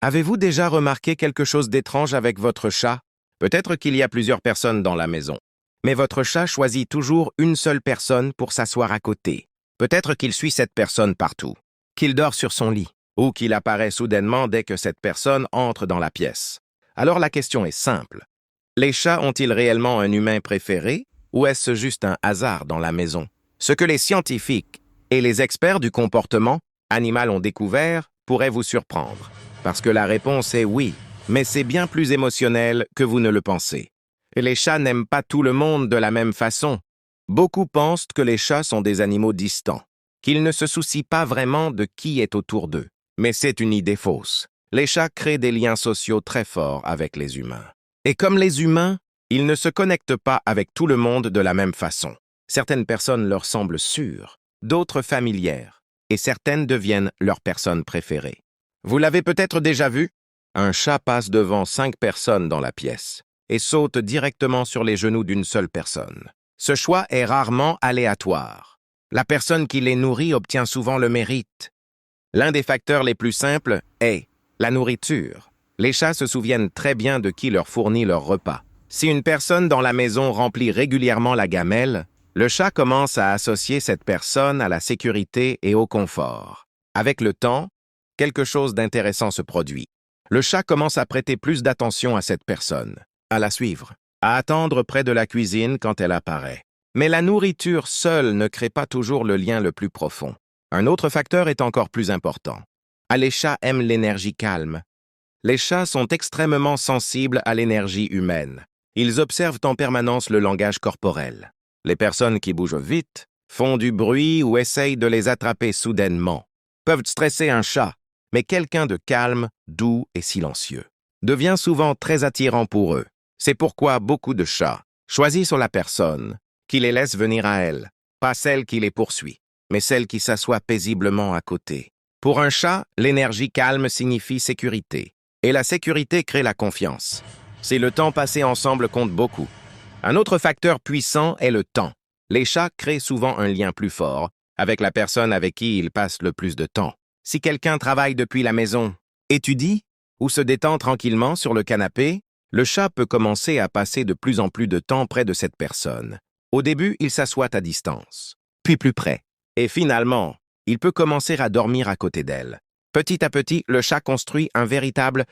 Avez-vous déjà remarqué quelque chose d'étrange avec votre chat? Peut-être qu'il y a plusieurs personnes dans la maison. Mais votre chat choisit toujours une seule personne pour s'asseoir à côté. Peut-être qu'il suit cette personne partout, qu'il dort sur son lit, ou qu'il apparaît soudainement dès que cette personne entre dans la pièce. Alors la question est simple. Les chats ont-ils réellement un humain préféré, ou est-ce juste un hasard dans la maison? Ce que les scientifiques et les experts du comportement animal ont découvert pourrait vous surprendre. Parce que la réponse est oui, mais c'est bien plus émotionnel que vous ne le pensez. Et les chats n'aiment pas tout le monde de la même façon. Beaucoup pensent que les chats sont des animaux distants, qu'ils ne se soucient pas vraiment de qui est autour d'eux. Mais c'est une idée fausse. Les chats créent des liens sociaux très forts avec les humains. Et comme les humains, ils ne se connectent pas avec tout le monde de la même façon. Certaines personnes leur semblent sûres, d'autres familières, et certaines deviennent leurs personnes préférées. Vous l'avez peut-être déjà vu? Un chat passe devant 5 personnes dans la pièce et saute directement sur les genoux d'une seule personne. Ce choix est rarement aléatoire. La personne qui les nourrit obtient souvent le mérite. L'un des facteurs les plus simples est la nourriture. Les chats se souviennent très bien de qui leur fournit leur repas. Si une personne dans la maison remplit régulièrement la gamelle, le chat commence à associer cette personne à la sécurité et au confort. Avec le temps, quelque chose d'intéressant se produit. Le chat commence à prêter plus d'attention à cette personne, à la suivre, à attendre près de la cuisine quand elle apparaît. Mais la nourriture seule ne crée pas toujours le lien le plus profond. Un autre facteur est encore plus important. Les chats aiment l'énergie calme. Les chats sont extrêmement sensibles à l'énergie humaine. Ils observent en permanence le langage corporel. Les personnes qui bougent vite, font du bruit ou essayent de les attraper soudainement peuvent stresser un chat, mais quelqu'un de calme, doux et silencieux devient souvent très attirant pour eux. C'est pourquoi beaucoup de chats choisissent la personne qui les laisse venir à elle, pas celle qui les poursuit, mais celle qui s'assoit paisiblement à côté. Pour un chat, l'énergie calme signifie sécurité, et la sécurité crée la confiance. C'est le temps passé ensemble compte beaucoup. Un autre facteur puissant est le temps. Les chats créent souvent un lien plus fort avec la personne avec qui ils passent le plus de temps. Si quelqu'un travaille depuis la maison, étudie ou se détend tranquillement sur le canapé, le chat peut commencer à passer de plus en plus de temps près de cette personne. Au début, il s'assoit à distance, puis plus près. Et finalement, il peut commencer à dormir à côté d'elle. Petit à petit, le chat construit un véritable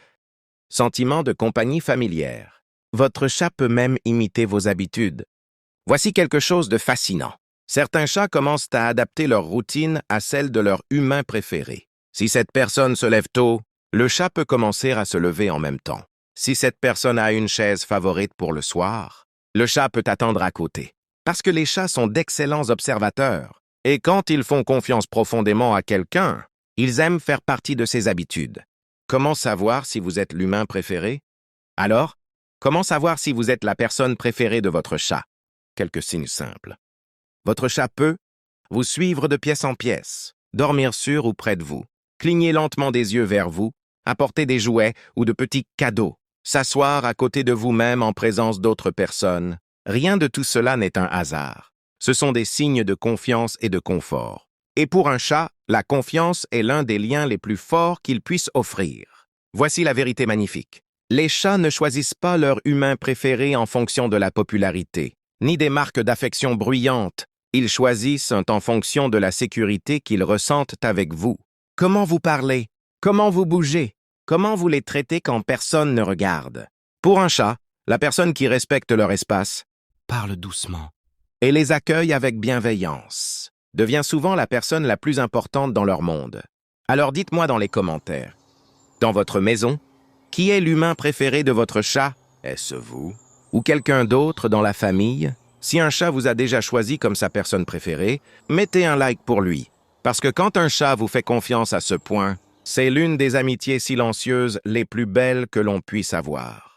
sentiment de compagnie familière. Votre chat peut même imiter vos habitudes. Voici quelque chose de fascinant. Certains chats commencent à adapter leur routine à celle de leur humain préféré. Si cette personne se lève tôt, le chat peut commencer à se lever en même temps. Si cette personne a une chaise favorite pour le soir, le chat peut attendre à côté. Parce que les chats sont d'excellents observateurs. Et quand ils font confiance profondément à quelqu'un, ils aiment faire partie de ses habitudes. Comment savoir si vous êtes l'humain préféré? Alors, comment savoir si vous êtes la personne préférée de votre chat? Quelques signes simples. Votre chat peut vous suivre de pièce en pièce, dormir sur ou près de vous, cligner lentement des yeux vers vous, apporter des jouets ou de petits cadeaux, s'asseoir à côté de vous-même en présence d'autres personnes. Rien de tout cela n'est un hasard. Ce sont des signes de confiance et de confort. Et pour un chat, la confiance est l'un des liens les plus forts qu'il puisse offrir. Voici la vérité magnifique. Les chats ne choisissent pas leur humain préféré en fonction de la popularité, ni des marques d'affection bruyantes. Ils choisissent en fonction de la sécurité qu'ils ressentent avec vous. Comment vous parlez? Comment vous bougez? Comment vous les traitez quand personne ne regarde? Pour un chat, la personne qui respecte leur espace parle doucement et les accueille avec bienveillance devient souvent la personne la plus importante dans leur monde. Alors dites-moi dans les commentaires, dans votre maison, qui est l'humain préféré de votre chat? Est-ce vous? Ou quelqu'un d'autre dans la famille? Si un chat vous a déjà choisi comme sa personne préférée, mettez un like pour lui. Parce que quand un chat vous fait confiance à ce point, c'est l'une des amitiés silencieuses les plus belles que l'on puisse avoir.